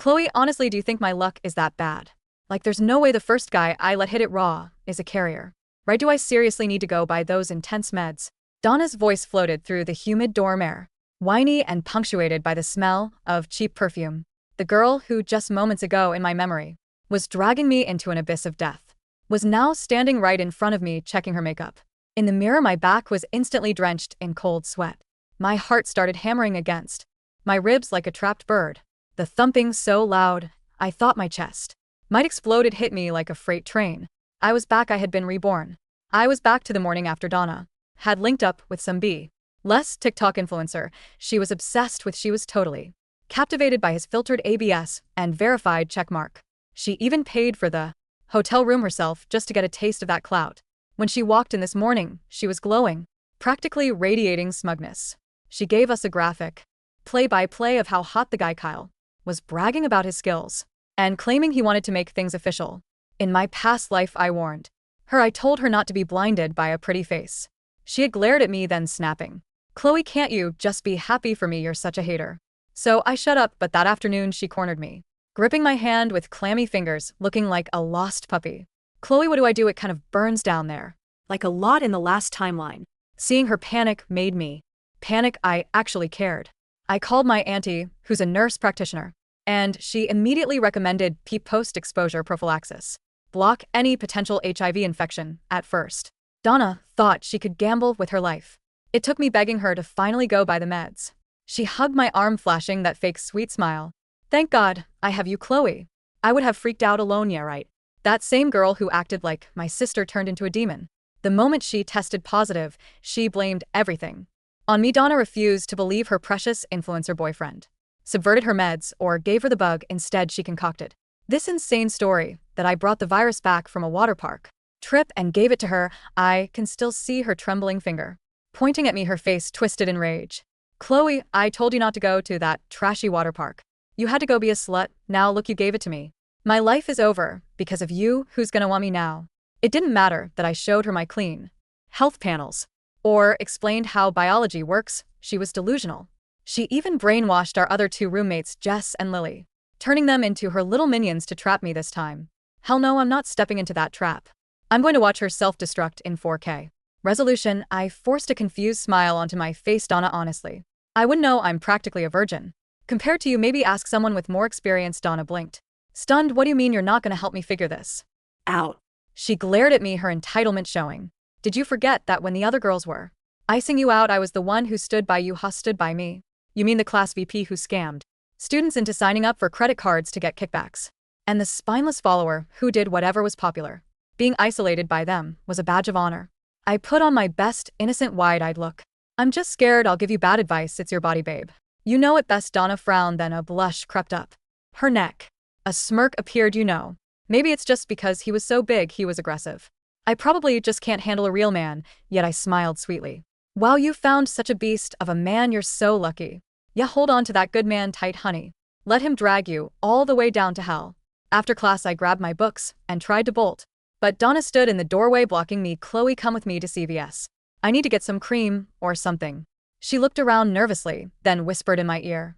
Chloe, honestly, do you think my luck is that bad? Like, there's no way the first guy I let hit it raw is a carrier. Right? Do I seriously need to go by those intense meds? Donna's voice floated through the humid dorm air, whiny and punctuated by the smell of cheap perfume. The girl who, just moments ago in my memory, was dragging me into an abyss of death, was now standing right in front of me checking her makeup. In the mirror, my back was instantly drenched in cold sweat. My heart started hammering against my ribs like a trapped bird. The thumping so loud, I thought my chest might explode. It hit me like a freight train. I was back. I had been reborn. I was back to the morning after Donna had linked up with some less TikTok influencer she was obsessed with. She was totally captivated by his filtered ABS and verified checkmark. She even paid for the hotel room herself just to get a taste of that clout. When she walked in this morning, she was glowing, practically radiating smugness. She gave us a graphic play-by-play of how hot the guy Kyle was, bragging about his skills and claiming he wanted to make things official. In my past life, I warned her. I told her not to be blinded by a pretty face. She had glared at me, then snapping, "Chloe, can't you just be happy for me? You're such a hater." So I shut up, but that afternoon she cornered me, gripping my hand with clammy fingers, looking like a lost puppy. "Chloe, what do I do? It kind of burns down there, like a lot in the last timeline." Seeing her panic made me panic. I actually cared. I called my auntie, who's a nurse practitioner, and she immediately recommended post-exposure prophylaxis. Block any potential HIV infection at first. Donna thought she could gamble with her life. It took me begging her to finally go by the meds. She hugged my arm, flashing that fake sweet smile. "Thank God, I have you, Chloe. I would have freaked out alone." "Yeah, right. That same girl who acted like my sister turned into a demon. The moment she tested positive, she blamed everything on me." Donna refused to believe her precious influencer boyfriend subverted her meds or gave her the bug. Instead, she concocted this insane story that I brought the virus back from a water park trip and gave it to her. I can still see her trembling finger pointing at me, her face twisted in rage. "Chloe, I told you not to go to that trashy water park. You had to go be a slut. Now look, you gave it to me. My life is over because of you. Who's gonna want me now?" It didn't matter that I showed her my clean health panels or explained how biology works. She was delusional. She even brainwashed our other two roommates, Jess and Lily, turning them into her little minions to trap me this time. Hell no, I'm not stepping into that trap. I'm going to watch her self-destruct in 4K. Resolution. I forced a confused smile onto my face. "Donna, honestly, I wouldn't know. I'm practically a virgin. Compared to you, maybe ask someone with more experience." Donna blinked, stunned. "What do you mean you're not going to help me figure this out?" She glared at me, her entitlement showing. "Did you forget that when the other girls were icing you out, I was the one who stood by you?" Stood by me? You mean the class VP who scammed students into signing up for credit cards to get kickbacks? And the spineless follower who did whatever was popular? Being isolated by them was a badge of honor. I put on my best innocent wide-eyed look. "I'm just scared I'll give you bad advice. It's your body, babe. You know it best." Donna frowned, then a blush crept up her neck. A smirk appeared. "You know, maybe it's just because he was so big he was aggressive. I probably just can't handle a real man." Yet I smiled sweetly. "Wow, you found such a beast of a man. You're so lucky. Yeah, hold on to that good man tight, honey. Let him drag you all the way down to hell." After class, I grabbed my books and tried to bolt, but Donna stood in the doorway blocking me. "Chloe, come with me to CVS. I need to get some cream or something." She looked around nervously, then whispered in my ear,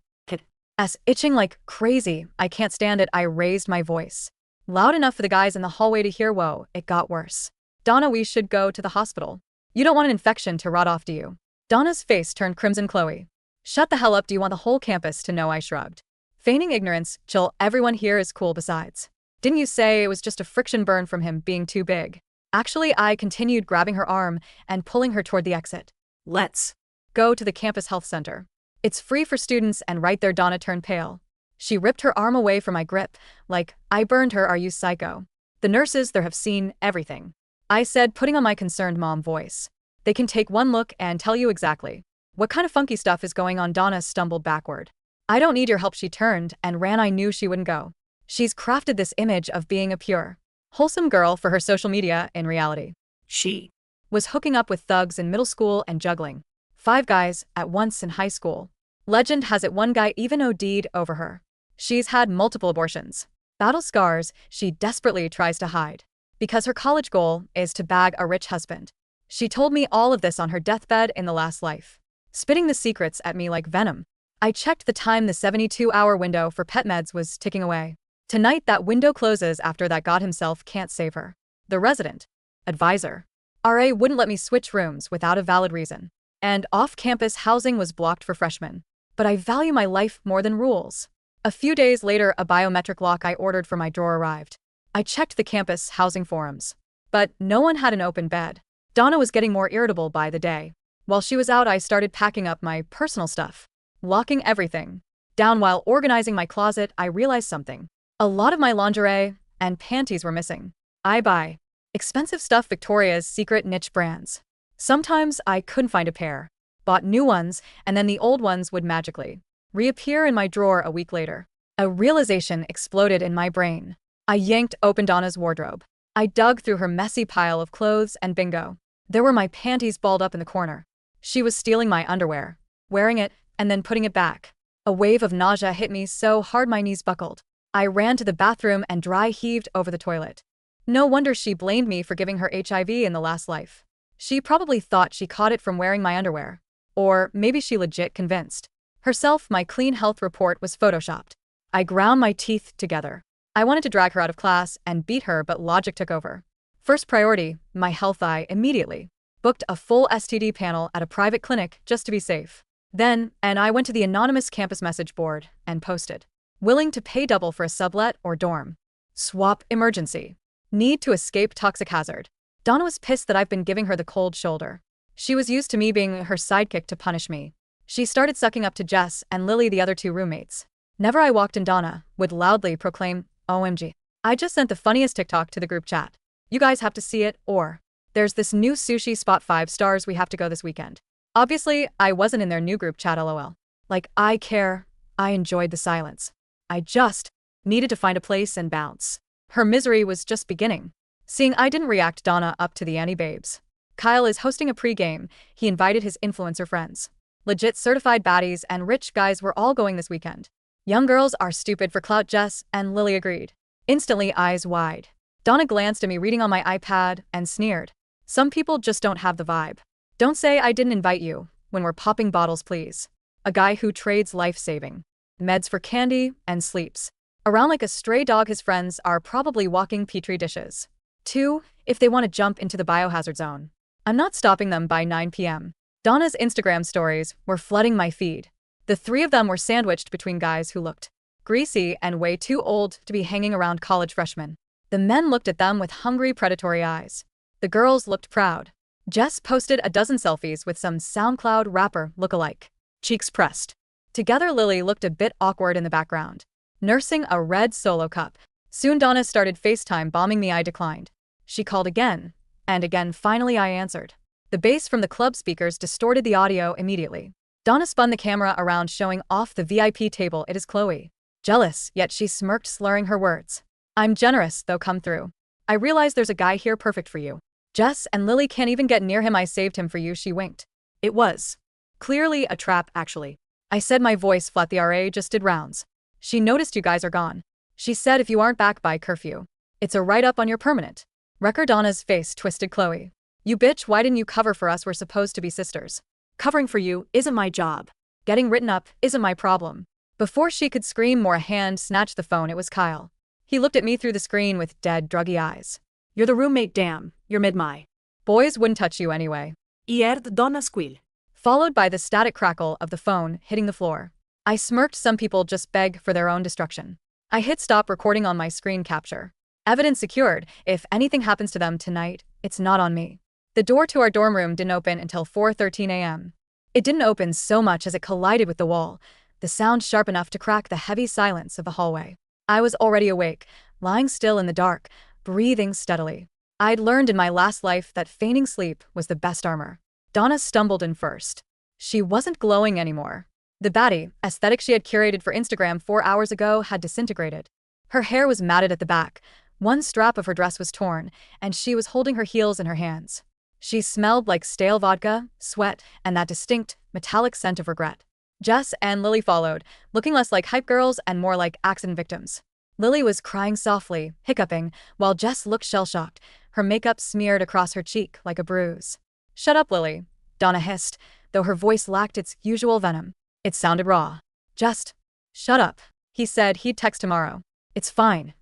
"Ass itching like crazy. I can't stand it." I raised my voice loud enough for the guys in the hallway to hear. Whoa, it got worse. "Donna, we should go to the hospital. You don't want an infection to rot off, do you?" Donna's face turned crimson. "Chloe, shut the hell up. Do you want the whole campus to know?" I shrugged, feigning ignorance. "Chill, everyone here is cool. Besides, didn't you say it was just a friction burn from him being too big?" Actually, I continued, grabbing her arm and pulling her toward the exit. "Let's go to the campus health center. It's free for students." And right there, Donna turned pale. She ripped her arm away from my grip, like I burned her. "Are you psycho? The nurses there have seen everything," I said, putting on my concerned mom voice. "They can take one look and tell you exactly what kind of funky stuff is going on." Donna stumbled backward. "I don't need your help." She turned and ran. I knew she wouldn't go. She's crafted this image of being a pure, wholesome girl for her social media. In reality, she was hooking up with thugs in middle school and juggling 5 guys at once in high school. Legend has it one guy even OD'd over her. She's had multiple abortions, battle scars she desperately tries to hide, because her college goal is to bag a rich husband. She told me all of this on her deathbed in the last life, spitting the secrets at me like venom. I checked the time. The 72-hour window for pet meds was ticking away. Tonight that window closes after that god himself can't save her. The resident advisor RA wouldn't let me switch rooms without a valid reason. And off-campus housing was blocked for freshmen. But I value my life more than rules. A few days later, a biometric lock I ordered for my drawer arrived. I checked the campus housing forums. But no one had an open bed. Donna was getting more irritable by the day. While she was out, I started packing up my personal stuff, locking everything down. While organizing my closet, I realized something. A lot of my lingerie and panties were missing. I buy expensive stuff, Victoria's Secret niche brands. Sometimes I couldn't find a pair, bought new ones, and then the old ones would magically reappear in my drawer a week later. A realization exploded in my brain. I yanked open Donna's wardrobe. I dug through her messy pile of clothes and bingo. There were my panties balled up in the corner. She was stealing my underwear, wearing it, and then putting it back. A wave of nausea hit me so hard my knees buckled. I ran to the bathroom and dry heaved over the toilet. No wonder she blamed me for giving her HIV in the last life. She probably thought she caught it from wearing my underwear. Or maybe she legit convinced herself my clean health report was photoshopped. I ground my teeth together. I wanted to drag her out of class and beat her, but logic took over. First priority, my health. I immediately booked a full STD panel at a private clinic just to be safe. Then, I went to the anonymous campus message board and posted, willing to pay double for a sublet or dorm swap emergency. Need to escape toxic hazard. Donna was pissed that I've been giving her the cold shoulder. She was used to me being her sidekick to punish me. She started sucking up to Jess and Lily, the other two roommates. Never I walked in, Donna would loudly proclaim, OMG. I just sent the funniest TikTok to the group chat. You guys have to see it, or there's this new sushi spot 5 stars, we have to go this weekend. Obviously, I wasn't in their new group chat, lol. Like, I care. I enjoyed the silence. I just needed to find a place and bounce. Her misery was just beginning. Seeing I didn't react, Donna up to the Annie babes. Kyle is hosting a pre-game. He invited his influencer friends. Legit certified baddies and rich guys were all going this weekend. Young girls are stupid for clout, Jess and Lily agreed. Instantly, eyes wide. Donna glanced at me reading on my iPad and sneered. Some people just don't have the vibe. Don't say I didn't invite you when we're popping bottles, please. A guy who trades life-saving meds for candy and sleeps around like a stray dog. His friends are probably walking petri dishes. 2, if they want to jump into the biohazard zone. I'm not stopping them by 9 p.m. Donna's Instagram stories were flooding my feed. The 3 of them were sandwiched between guys who looked greasy and way too old to be hanging around college freshmen. The men looked at them with hungry, predatory eyes. The girls looked proud. Jess posted a dozen selfies with some SoundCloud rapper lookalike, cheeks pressed. Together, Lily looked a bit awkward in the background, nursing a red Solo cup. Soon Donna started FaceTime bombing me. I declined. She called again and again. Finally, I answered. The bass from the club speakers distorted the audio immediately. Donna spun the camera around, showing off the VIP table. It is Chloe. Jealous, yet she smirked, slurring her words. I'm generous, though. Come through. I realize there's a guy here perfect for you. Jess and Lily can't even get near him. I saved him for you, she winked. It was clearly a trap, actually. I said, my voice flat. The RA just did rounds. She noticed you guys are gone. She said if you aren't back by curfew, it's a write-up on your permanent record. Donna's face twisted. Chloe, you bitch, why didn't you cover for us? We're supposed to be sisters. Covering for you isn't my job. Getting written up isn't my problem. Before she could scream more, a hand snatched the phone. It was Kyle. He looked at me through the screen with dead, druggy eyes. You're the roommate, damn. You're mid-my. Boys wouldn't touch you anyway. Ierd Donna squeal. Followed by the static crackle of the phone hitting the floor. I smirked. Some people just beg for their own destruction. I hit stop recording on my screen capture. Evidence secured. If anything happens to them tonight, it's not on me. The door to our dorm room didn't open until 4:13 a.m. It didn't open so much as it collided with the wall, the sound sharp enough to crack the heavy silence of the hallway. I was already awake, lying still in the dark, breathing steadily. I'd learned in my last life that feigning sleep was the best armor. Donna stumbled in first. She wasn't glowing anymore. The baddie aesthetic she had curated for Instagram 4 hours ago had disintegrated. Her hair was matted at the back, one strap of her dress was torn, and she was holding her heels in her hands. She smelled like stale vodka, sweat, and that distinct, metallic scent of regret. Jess and Lily followed, looking less like hype girls and more like accident victims. Lily was crying softly, hiccuping, while Jess looked shell-shocked, her makeup smeared across her cheek like a bruise. Shut up, Lily, Donna hissed, though her voice lacked its usual venom. It sounded raw. Just shut up. He said he'd text tomorrow. It's fine.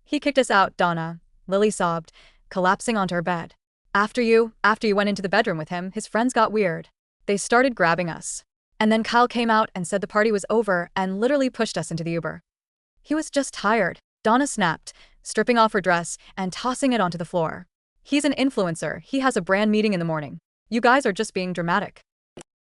He kicked us out, Donna, Lily sobbed, collapsing onto her bed. After you went into the bedroom with him, his friends got weird. They started grabbing us. And then Kyle came out and said the party was over and literally pushed us into the Uber. He was just tired, Donna snapped, stripping off her dress and tossing it onto the floor. He's an influencer. He has a brand meeting in the morning. You guys are just being dramatic.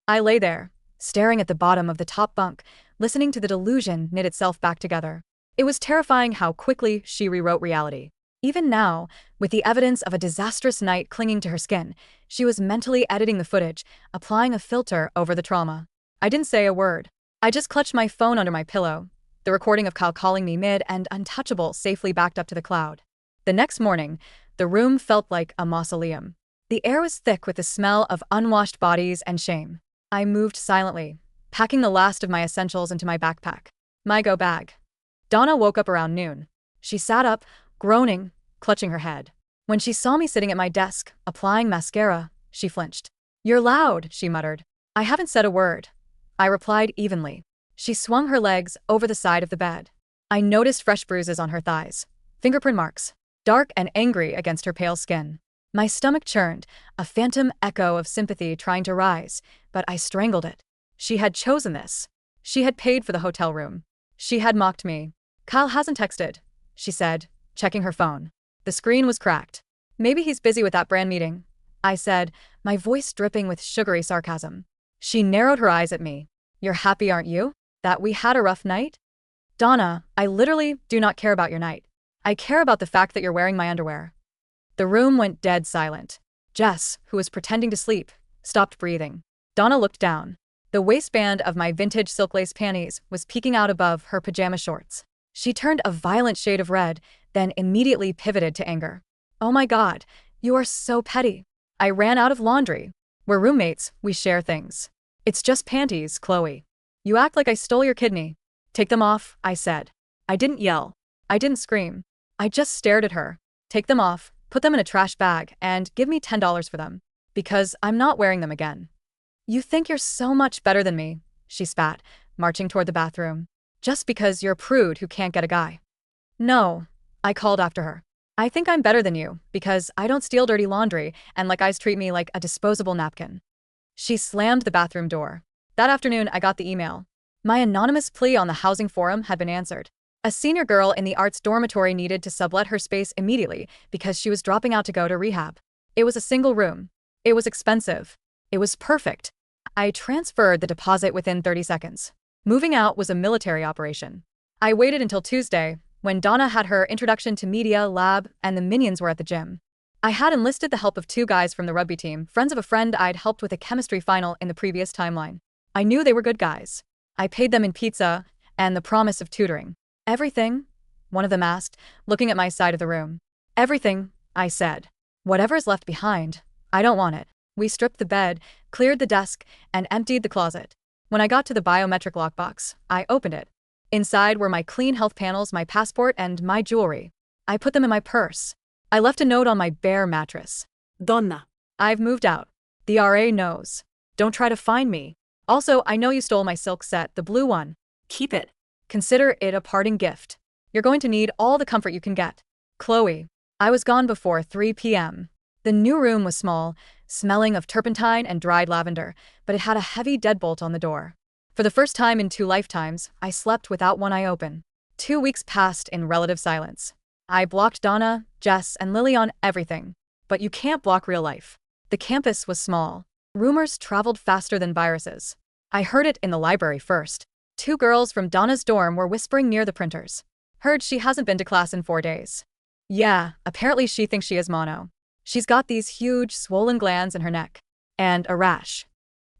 I lay there, staring at the bottom of the top bunk, listening to the delusion knit itself back together. It was terrifying how quickly she rewrote reality. Even now, with the evidence of a disastrous night clinging to her skin, she was mentally editing the footage, applying a filter over the trauma. I didn't say a word. I just clutched my phone under my pillow, the recording of Kyle calling me mid and untouchable safely backed up to the cloud. The next morning, the room felt like a mausoleum. The air was thick with the smell of unwashed bodies and shame. I moved silently, packing the last of my essentials into my backpack. My go bag. Donna woke up around noon. She sat up, groaning, clutching her head. When she saw me sitting at my desk, applying mascara, she flinched. You're loud, she muttered. I haven't said a word. I replied evenly. She swung her legs over the side of the bed. I noticed fresh bruises on her thighs, fingerprint marks, dark and angry against her pale skin. My stomach churned, a phantom echo of sympathy trying to rise, but I strangled it. She had chosen this. She had paid for the hotel room. She had mocked me. Kyle hasn't texted, she said, checking her phone. The screen was cracked. Maybe he's busy with that brand meeting, I said, my voice dripping with sugary sarcasm. She narrowed her eyes at me. You're happy, aren't you? That we had a rough night? Donna, I literally do not care about your night. I care about the fact that you're wearing my underwear. The room went dead silent. Jess, who was pretending to sleep, stopped breathing. Donna looked down. The waistband of my vintage silk lace panties was peeking out above her pajama shorts. She turned a violent shade of red, then immediately pivoted to anger. Oh my God, you are so petty. I ran out of laundry. We're roommates, we share things. It's just panties, Chloe. You act like I stole your kidney. Take them off, I said. I didn't yell. I didn't scream. I just stared at her. Take them off, put them in a trash bag, and give me $10 for them. Because I'm not wearing them again. You think you're so much better than me, she spat, marching toward the bathroom. Just because you're a prude who can't get a guy. No, I called after her. I think I'm better than you, because I don't steal dirty laundry and like guys treat me like a disposable napkin. She slammed the bathroom door. That afternoon, I got the email. My anonymous plea on the housing forum had been answered. A senior girl in the arts dormitory needed to sublet her space immediately because she was dropping out to go to rehab. It was a single room. It was expensive. It was perfect. I transferred the deposit within 30 seconds. Moving out was a military operation. I waited until Tuesday, when Donna had her introduction to media lab and the minions were at the gym. I had enlisted the help of 2 guys from the rugby team, friends of a friend I'd helped with a chemistry final in the previous timeline. I knew they were good guys. I paid them in pizza and the promise of tutoring. Everything? One of them asked, looking at my side of the room. Everything, I said. Whatever's left behind, I don't want it. We stripped the bed, cleared the desk, and emptied the closet. When I got to the biometric lockbox, I opened it. Inside were my clean health panels, my passport, and my jewelry. I put them in my purse. I left a note on my bare mattress. Donna. I've moved out. The RA knows. Don't try to find me. Also, I know you stole my silk set, the blue one. Keep it. Consider it a parting gift. You're going to need all the comfort you can get. Chloe. I was gone before 3 p.m. The new room was small, smelling of turpentine and dried lavender, but it had a heavy deadbolt on the door. For the first time in 2 lifetimes, I slept without one eye open. 2 weeks passed in relative silence. I blocked Donna, Jess, and Lily on everything. But you can't block real life. The campus was small. Rumors traveled faster than viruses. I heard it in the library first. 2 girls from Donna's dorm were whispering near the printers. Heard she hasn't been to class in 4 days. Yeah, apparently she thinks she is mono. She's got these huge, swollen glands in her neck. And a rash.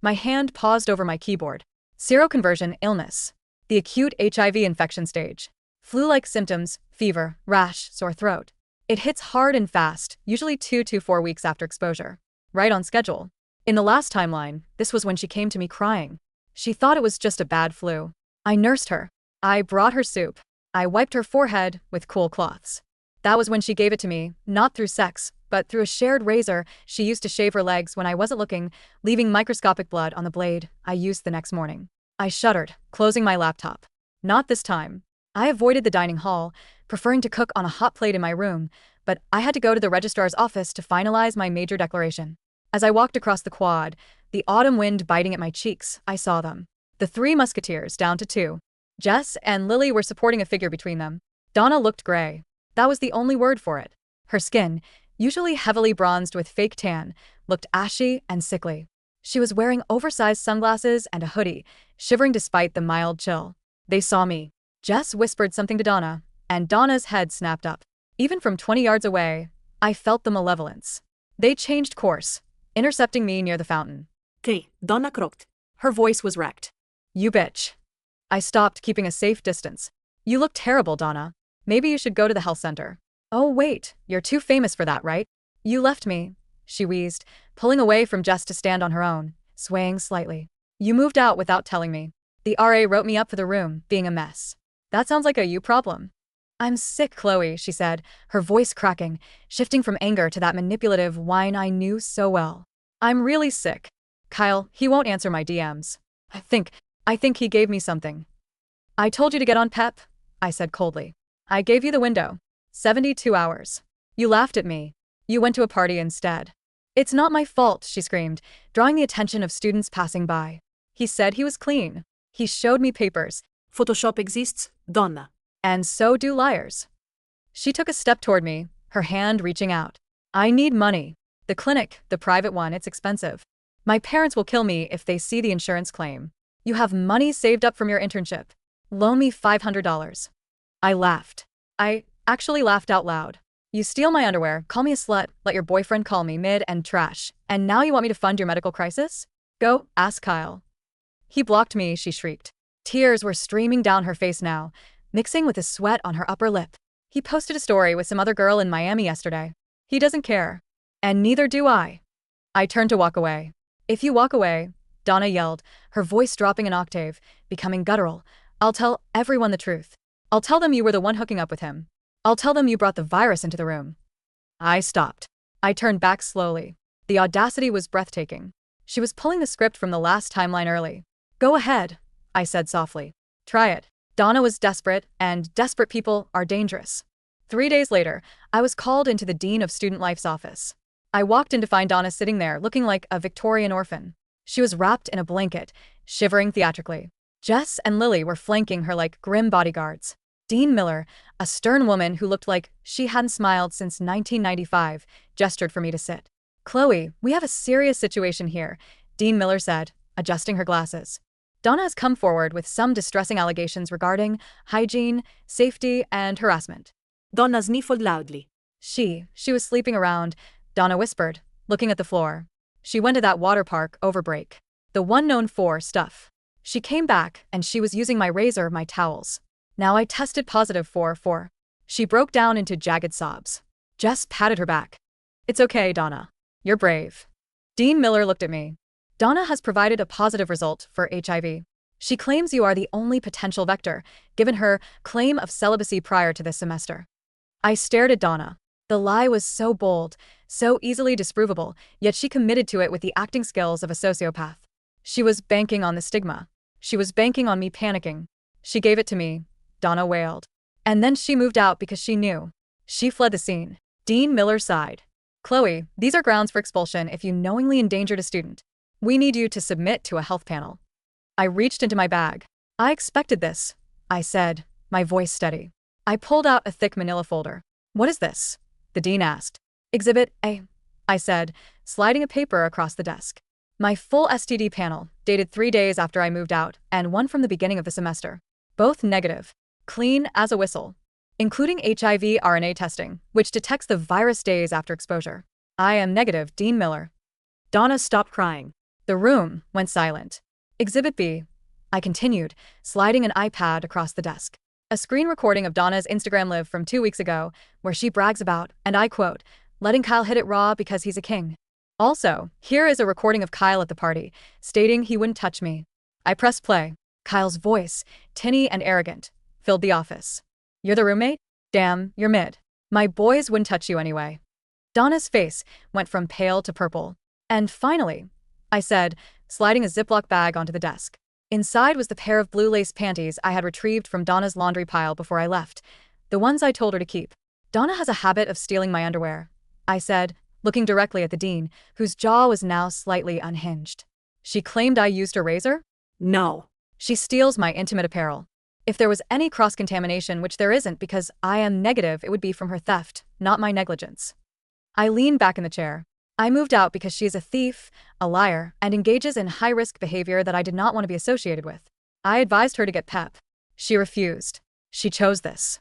My hand paused over my keyboard. Seroconversion illness. The acute HIV infection stage. Flu-like symptoms, fever, rash, sore throat. It hits hard and fast, usually 2 to 4 weeks after exposure. Right on schedule. In the last timeline, this was when she came to me crying. She thought it was just a bad flu. I nursed her. I brought her soup. I wiped her forehead with cool cloths. That was when she gave it to me, not through sex, but through a shared razor she used to shave her legs when I wasn't looking, leaving microscopic blood on the blade I used the next morning. I shuddered, closing my laptop. Not this time. I avoided the dining hall, preferring to cook on a hot plate in my room, but I had to go to the registrar's office to finalize my major declaration. As I walked across the quad, the autumn wind biting at my cheeks, I saw them. The three musketeers down to two. Jess and Lily were supporting a figure between them. Donna looked gray. That was the only word for it. Her skin, usually heavily bronzed with fake tan, looked ashy and sickly. She was wearing oversized sunglasses and a hoodie, shivering despite the mild chill. They saw me. Jess whispered something to Donna, and Donna's head snapped up. Even from 20 yards away, I felt the malevolence. They changed course, intercepting me near the fountain. "Okay," Donna croaked. Her voice was wrecked. You bitch. I stopped, keeping a safe distance. You look terrible, Donna. Maybe you should go to the health center. Oh wait, you're too famous for that, right? You left me, she wheezed, pulling away from Jess to stand on her own, swaying slightly. You moved out without telling me. The RA wrote me up for the room, being a mess. That sounds like a you problem. I'm sick, Chloe, she said, her voice cracking, shifting from anger to that manipulative whine I knew so well. I'm really sick. Kyle, he won't answer my DMs. I think he gave me something. I told you to get on PEP, I said coldly. I gave you the window. 72 hours. You laughed at me. You went to a party instead. It's not my fault, she screamed, drawing the attention of students passing by. He said he was clean. He showed me papers. Photoshop exists, Donna. And so do liars. She took a step toward me, her hand reaching out. I need money. The clinic, the private one, it's expensive. My parents will kill me if they see the insurance claim. You have money saved up from your internship. Loan me $500. I laughed. I actually laughed out loud. You steal my underwear, call me a slut, let your boyfriend call me mid and trash, and now you want me to fund your medical crisis? Go, ask Kyle. He blocked me, she shrieked. Tears were streaming down her face now, mixing with the sweat on her upper lip. He posted a story with some other girl in Miami yesterday. He doesn't care. And neither do I. I turned to walk away. If you walk away, Donna yelled, her voice dropping an octave, becoming guttural, I'll tell everyone the truth. I'll tell them you were the one hooking up with him. I'll tell them you brought the virus into the room. I stopped. I turned back slowly. The audacity was breathtaking. She was pulling the script from the last timeline early. Go ahead, I said softly. Try it. Donna was desperate, and desperate people are dangerous. 3 days later, I was called into the Dean of Student Life's office. I walked in to find Donna sitting there looking like a Victorian orphan. She was wrapped in a blanket, shivering theatrically. Jess and Lily were flanking her like grim bodyguards. Dean Miller, a stern woman who looked like she hadn't smiled since 1995, gestured for me to sit. Chloe, we have a serious situation here, Dean Miller said, adjusting her glasses. Donna has come forward with some distressing allegations regarding hygiene, safety, and harassment. Donna sniffled loudly. She was sleeping around, Donna whispered, looking at the floor. She went to that water park over break. The one known for stuff. She came back, and she was using my razor, my towels. Now I tested positive for. She broke down into jagged sobs. Jess patted her back. It's okay, Donna. You're brave. Dean Miller looked at me. Donna has provided a positive result for HIV. She claims you are the only potential vector, given her claim of celibacy prior to this semester. I stared at Donna. The lie was so bold, so easily disprovable, yet she committed to it with the acting skills of a sociopath. She was banking on the stigma. She was banking on me panicking. She gave it to me, Donna wailed. And then she moved out because she knew. She fled the scene. Dean Miller sighed. Chloe, these are grounds for expulsion if you knowingly endangered a student. We need you to submit to a health panel. I reached into my bag. I expected this, I said, my voice steady. I pulled out a thick manila folder. What is this? The dean asked. Exhibit A, I said, sliding a paper across the desk. My full STD panel, dated 3 days after I moved out, and one from the beginning of the semester. Both negative. Clean as a whistle. Including HIV RNA testing, which detects the virus days after exposure. I am negative, Dean Miller. Donna stopped crying. The room went silent. Exhibit B, I continued, sliding an iPad across the desk. A screen recording of Donna's Instagram live from 2 weeks ago, where she brags about, and I quote, letting Kyle hit it raw because he's a king. Also, here is a recording of Kyle at the party, stating he wouldn't touch me. I pressed play. Kyle's voice, tinny and arrogant, filled the office. You're the roommate? Damn, you're mid. My boys wouldn't touch you anyway. Donna's face went from pale to purple. And finally, I said, sliding a Ziploc bag onto the desk. Inside was the pair of blue lace panties I had retrieved from Donna's laundry pile before I left, the ones I told her to keep. Donna has a habit of stealing my underwear, I said, looking directly at the dean, whose jaw was now slightly unhinged. She claimed I used her razor? No. She steals my intimate apparel. If there was any cross-contamination, which there isn't because I am negative, it would be from her theft, not my negligence. I leaned back in the chair. I moved out because she is a thief, a liar, and engages in high-risk behavior that I did not want to be associated with. I advised her to get PEP. She refused. She chose this.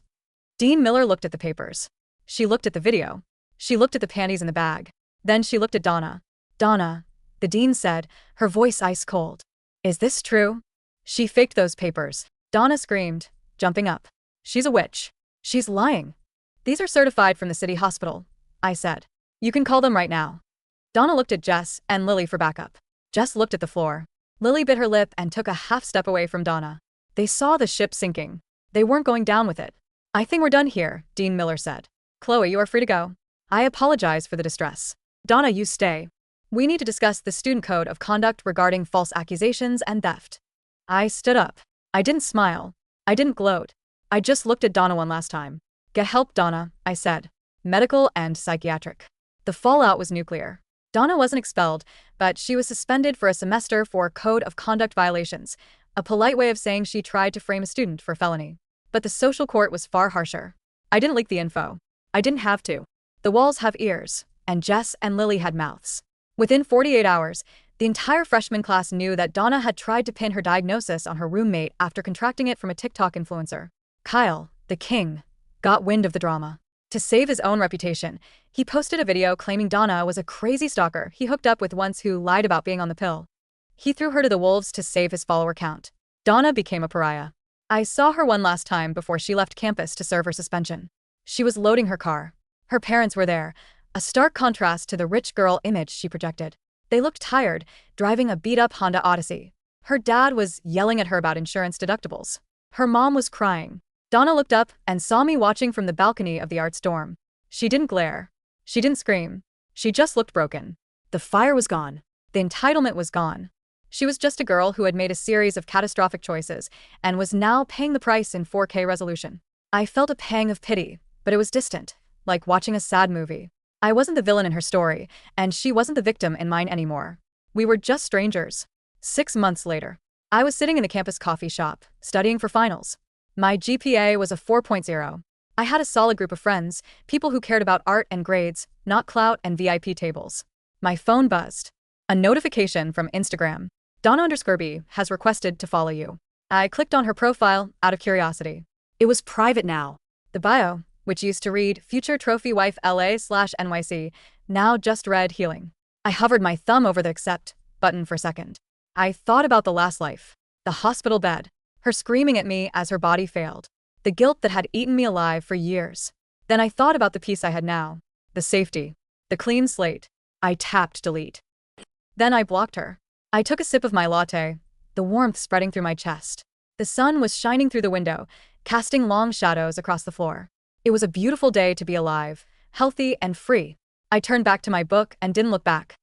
Dean Miller looked at the papers. She looked at the video. She looked at the panties in the bag. Then she looked at Donna. Donna, the dean said, her voice ice cold. Is this true? She faked those papers. Donna screamed, jumping up. She's a witch. She's lying. These are certified from the city hospital, I said. You can call them right now. Donna looked at Jess and Lily for backup. Jess looked at the floor. Lily bit her lip and took a half step away from Donna. They saw the ship sinking. They weren't going down with it. I think we're done here, Dean Miller said. Chloe, you are free to go. I apologize for the distress. Donna, you stay. We need to discuss the student code of conduct regarding false accusations and theft. I stood up. I didn't smile. I didn't gloat. I just looked at Donna one last time. Get help, Donna, I said. Medical and psychiatric. The fallout was nuclear. Donna wasn't expelled, but she was suspended for a semester for code of conduct violations, a polite way of saying she tried to frame a student for felony. But the social court was far harsher. I didn't leak the info. I didn't have to. The walls have ears, and Jess and Lily had mouths. Within 48 hours, the entire freshman class knew that Donna had tried to pin her diagnosis on her roommate after contracting it from a TikTok influencer. Kyle, the king, got wind of the drama. To save his own reputation, he posted a video claiming Donna was a crazy stalker he hooked up with once who lied about being on the pill. He threw her to the wolves to save his follower count. Donna became a pariah. I saw her one last time before she left campus to serve her suspension. She was loading her car. Her parents were there, a stark contrast to the rich girl image she projected. They looked tired, driving a beat-up Honda Odyssey. Her dad was yelling at her about insurance deductibles. Her mom was crying. Donna looked up and saw me watching from the balcony of the arts dorm. She didn't glare. She didn't scream. She just looked broken. The fire was gone. The entitlement was gone. She was just a girl who had made a series of catastrophic choices and was now paying the price in 4K resolution. I felt a pang of pity, but it was distant, like watching a sad movie. I wasn't the villain in her story, and she wasn't the victim in mine anymore. We were just strangers. 6 months later, I was sitting in the campus coffee shop, studying for finals. My GPA was a 4.0. I had a solid group of friends, people who cared about art and grades, not clout and VIP tables. My phone buzzed. A notification from Instagram. Donna_B has requested to follow you. I clicked on her profile out of curiosity. It was private now. The bio, which used to read Future Trophy Wife LA/NYC, now just read Healing. I hovered my thumb over the accept button for a second. I thought about the last life. The hospital bed. Her screaming at me as her body failed. The guilt that had eaten me alive for years. Then I thought about the peace I had now. The safety. The clean slate. I tapped delete. Then I blocked her. I took a sip of my latte, the warmth spreading through my chest. The sun was shining through the window, casting long shadows across the floor. It was a beautiful day to be alive, healthy and free. I turned back to my book and didn't look back.